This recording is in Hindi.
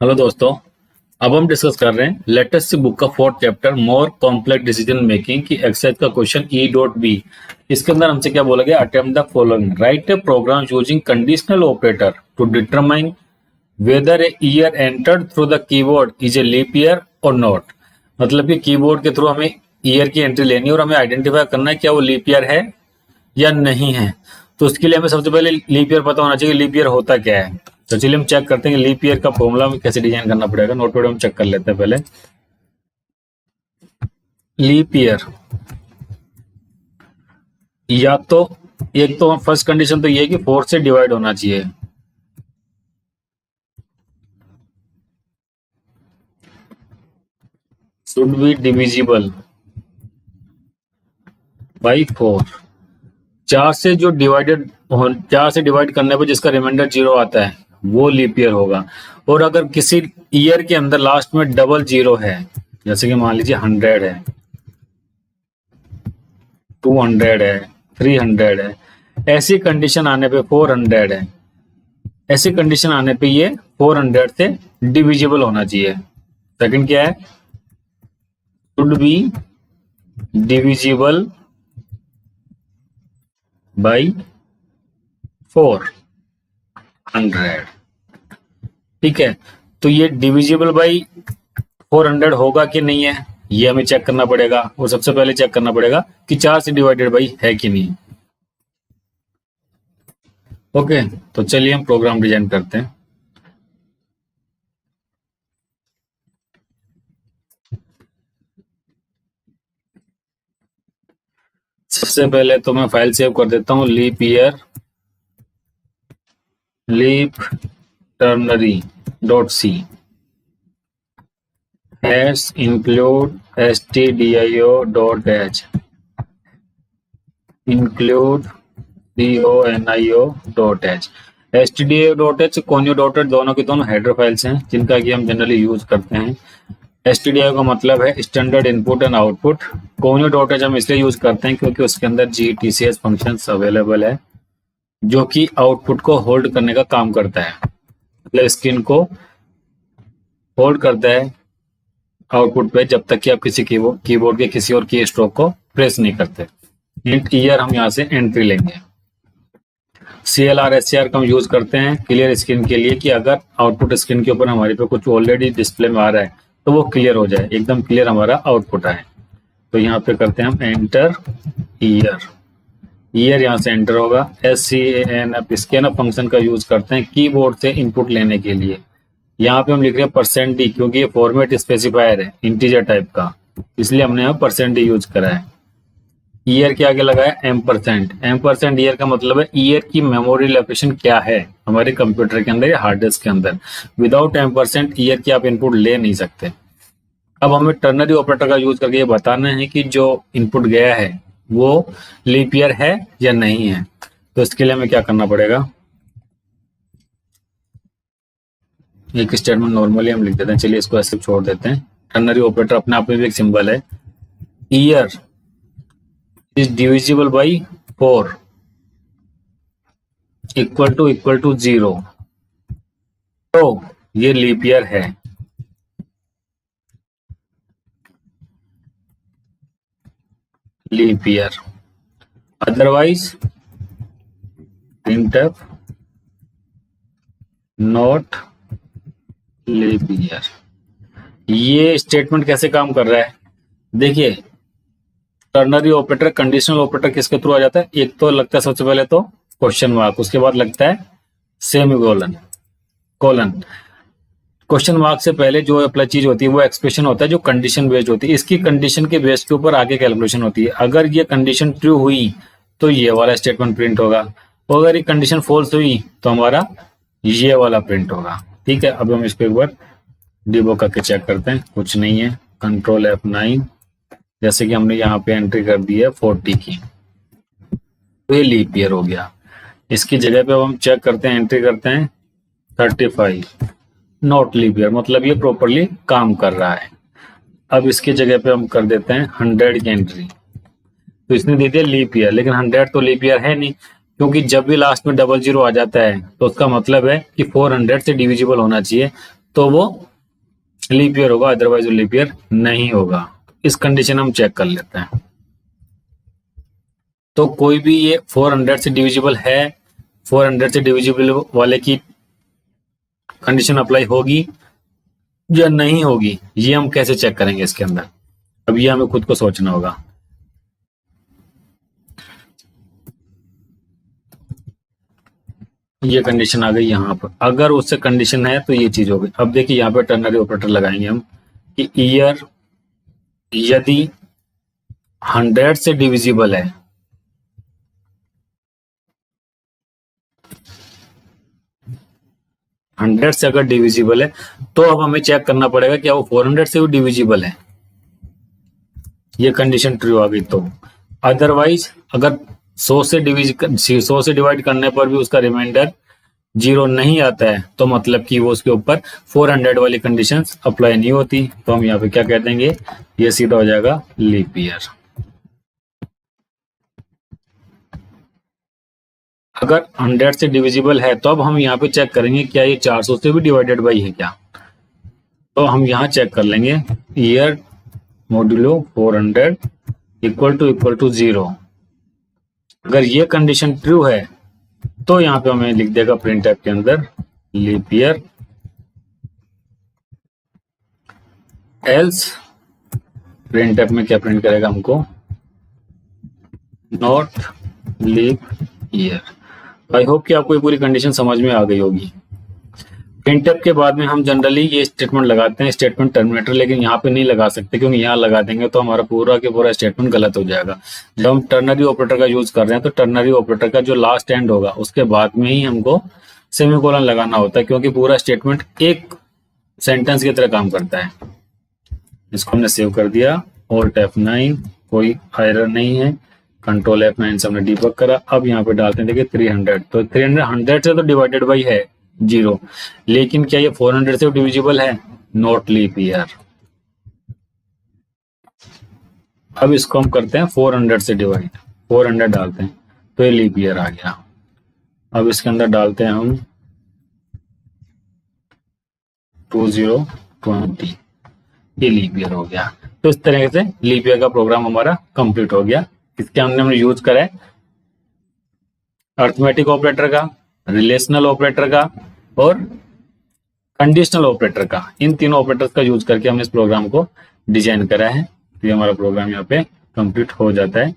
हेलो दोस्तों। अब हम डिस्कस कर रहे हैं लेटेस्ट बुक का fourth chapter more complex decision making की एक्सरसाइज का क्वेश्चन E.B। इसके अंदर हमसे क्या बोला गया, attempt the following, write a program using conditional operator to determine whether a year entered through the keyboard is a leap year और नॉट। मतलब कि कीबोर्ड के थ्रू हमें ईयर की एंट्री लेनी है और हमें आइडेंटिफाई करना है क्या वो लीप ईयर है या नहीं है। तो उसके लिए हमें सबसे पहले लीप ईयर पता होना चाहिए, लीप ईयर होता क्या है। तो चलिए हम चेक करते हैं कि लीप ईयर का फॉर्मूला में कैसे डिजाइन करना पड़ेगा। नोटपैड हम चेक कर लेते हैं पहले। लीप ईयर या तो एक तो फर्स्ट कंडीशन तो ये है कि 4 से डिवाइड होना चाहिए। Should be divisible by 4। 4 से जो डिवाइडेड 4 से डिवाइड करने पर जिसका रिमाइंडर 0 आता है वो लीप ईयर होगा। और अगर किसी ईयर के अंदर लास्ट में डबल 0 है, जैसे कि मान लीजिए 100 है, 200 है, 300 है, ऐसी कंडीशन आने पे 400 है, ऐसी कंडीशन आने पे ये 400 से डिविजिबल होना चाहिए। सेकंड क्या है, शुड बी डिविजिबल बाई 400। ठीक है, तो ये डिविजिबल बाई 400 होगा कि नहीं है ये हमें चेक करना पड़ेगा। और सबसे पहले चेक करना पड़ेगा कि 4 से डिवाइडेड बाई है कि नहीं। ओके, तो चलिए हम प्रोग्राम डिजाइन करते हैं। सबसे पहले तो मैं फाइल सेव कर देता हूं, leap year leap ternary dot C S include stdio.h include conio.h। stdio.h conio.h दोनों की दोनों हेडर फाइल्स हैं जिनका कि हम जनरली यूज करते हैं। stdio का मतलब है standard input and output. conio.h हम इसलिए यूज करते हैं क्योंकि उसके अंदर GTCS फंक्शंस अवेलेबल है जो कि आउटपुट को होल्ड करने का काम करता है, मतलब स्क्रीन को होल्ड करता है आउटपुट पे जब तक कि आप किसी कीबोर्ड के किसी और की स्ट्रोक को प्रेस नहीं करते। इंट ईयर हम यहाँ से एंट्री लेंगे। CLR SCR का हम यूज करते हैं क्लियर स्क्रीन के लिए कि अगर आउटपुट स्क्रीन के ऊपर हमारे पे कुछ ऑलरेडी डिस्प्ले में आ रहा है तो वो क्लियर हो जाए, एकदम क्लियर हमारा आउटपुट आए। तो यहाँ पे करते हैं हम एंटर ईयर। ईयर यहाँ से एंटर होगा। SCAN स्कैन फंक्शन का यूज करते हैं कीबोर्ड से इनपुट लेने के लिए। यहाँ पे हम लिख रहे हैं %d क्योंकि ये फॉर्मेट स्पेसिफायर है इंटीजर टाइप का, इसलिए हमने यहाँ %d यूज करा है। ईयर के आगे लगाया एम%। ईयर का मतलब है ईयर की मेमोरी लोकेशन क्या है हमारे कंप्यूटर के अंदर या हार्ड डिस्क के अंदर। विदाउट एम% ईयर की आप इनपुट ले नहीं सकते। अब हमें टर्नरी ऑपरेटर का यूज करके ये बताना है कि जो इनपुट गया है वो लीप ईयर है या नहीं है। तो इसके लिए हमें क्या करना पड़ेगा, एक स्टेटमेंट नॉर्मली हम लिख देते हैं, चलिए इसको ऐसे छोड़ देते हैं। टर्नरी ऑपरेटर अपने आप में भी एक सिंबल है। Year is divisible by 4 equal to 0, तो ये लीप ईयर है। Leap year otherwise printf not leap year. ये स्टेटमेंट कैसे काम कर रहा है, देखिए टर्नरी ऑपरेटर कंडीशनल ऑपरेटर किसके थ्रू आ जाता है, एक तो लगता है सबसे पहले तो क्वेश्चन मार्क, उसके बाद लगता है सेमीकोलन कोलन। क्वेश्चन मार्क से पहले जो अप्लाई चीज होती है वो एक्सप्रेशन होता है जो कंडीशन बेस्ड होती है। इसकी कंडीशन के बेस के ऊपर आगे कैलकुलेशन होती है। अगर ये कंडीशन ट्रू हुई तो ये वाला स्टेटमेंट प्रिंट होगा, और अगर ये कंडीशन फॉल्स हुई तो हमारा ये वाला प्रिंट होगा। ठीक है, अब हम इसको एक बार डिबॉग करके चेक करते हैं। कुछ नहीं है, कंट्रोल F9, जैसे कि हमने यहाँ पे एंट्री कर दी है 40 की, तो ये लीप ईयर हो गया। इसकी जगह पे अब हम चेक करते हैं, एंट्री करते हैं 35, नॉट लीप ईयर, मतलब ये प्रॉपरली काम कर रहा है। अब इसकी जगह पे हम कर देते हैं 100 की एंट्री, तो इसने दे दिया लीप ईयर, लेकिन 100 तो लीप ईयर है नहीं क्योंकि जब भी लास्ट में डबल 0 आ जाता है तो उसका मतलब है कि 400 से डिविजिबल होना चाहिए। तो वो लीप ईयर होगा, अदरवाइज वो लीप ईयर नहीं होगा। इस कंडीशन हम चेक कर लेते हैं। तो कोई भी ये 400 से डिविजिबल है, 400 से डिविजिबल वाले की कंडीशन अप्लाई होगी या नहीं होगी, ये हम कैसे चेक करेंगे इसके अंदर? अब ये हमें खुद को सोचना होगा। ये कंडीशन आ गई यहाँ पर, अगर उससे कंडीशन है तो ये चीज होगी। अब देखिए यहाँ पे टर्नरी ऑपरेटर लगाएंगे हम कि ईयर यदि 100 से डिविजिबल है, हंड्रेड से अगर डिविजिबल है तो अब हमें चेक करना पड़ेगा क्या वो 400 से भी डिविजिबल है। ये कंडीशन ट्रू आ गई तो। अदरवाइज अगर 100 से डिवाइड करने पर भी उसका रिमाइंडर 0 नहीं आता है तो मतलब कि वो उसके ऊपर 400 वाली कंडीशन अप्लाई नहीं होती। तो हम यहाँ पे क्या कह देंगे, ये सीधा हो जाएगा लीप ईयर। अगर 100 से डिविजिबल है तो अब हम यहाँ पे चेक करेंगे क्या ये 400 से भी डिवाइडेड बाई है क्या। तो हम यहाँ चेक कर लेंगे ईयर मोडुलो 400 इक्वल टू 0। अगर ये कंडीशन ट्रू है तो यहाँ पे हमें लिख देगा प्रिंट एफ के अंदर leap year, else printf में क्या प्रिंट करेगा हमको, not leap year. I hope कि आपको ये पूरी कंडीशन समझ में आ गई होगी। प्रिंटफ के बाद में हम जनरली ये स्टेटमेंट लगाते हैं, स्टेटमेंट टर्मिनेटर, लेकिन यहाँ पे नहीं लगा सकते क्योंकि यहाँ लगा देंगे तो हमारा पूरा के पूरा स्टेटमेंट गलत हो जाएगा। जब हम टर्नरी ऑपरेटर का यूज कर रहे हैं तो टर्नरी ऑपरेटर का जो लास्ट एंड होगा उसके बाद में ही हमको सेमीकोलन लगाना होता है, क्योंकि पूरा स्टेटमेंट एक सेंटेंस की तरह काम करता है। इसको हमने सेव कर दिया, Alt F9, कोई एरर नहीं है, कंट्रोल F9 से हमने डीबग करा। अब यहाँ पे डालते हैं देखिए 300, तो 300 100 से तो डिवाइडेड बाई है 0, लेकिन क्या ये 400 से डिविजिबल है, नॉट लीप ईयर। अब इसको हम करते हैं 400 से डिवाइड, 400 डालते हैं तो ये लीप ईयर आ गया। अब इसके अंदर डालते हैं हम 2020, ये लीप ईयर हो गया। तो इस तरह से लीप ईयर का प्रोग्राम हमारा कंप्लीट हो गया। इसके अंदर हमने यूज करा है अर्थमेटिक ऑपरेटर का, रिलेशनल ऑपरेटर का और कंडीशनल ऑपरेटर का। इन तीनों ऑपरेटर्स का यूज करके हमने इस प्रोग्राम को डिजाइन करा है। तो ये हमारा प्रोग्राम यहाँ पे कंप्लीट हो जाता है।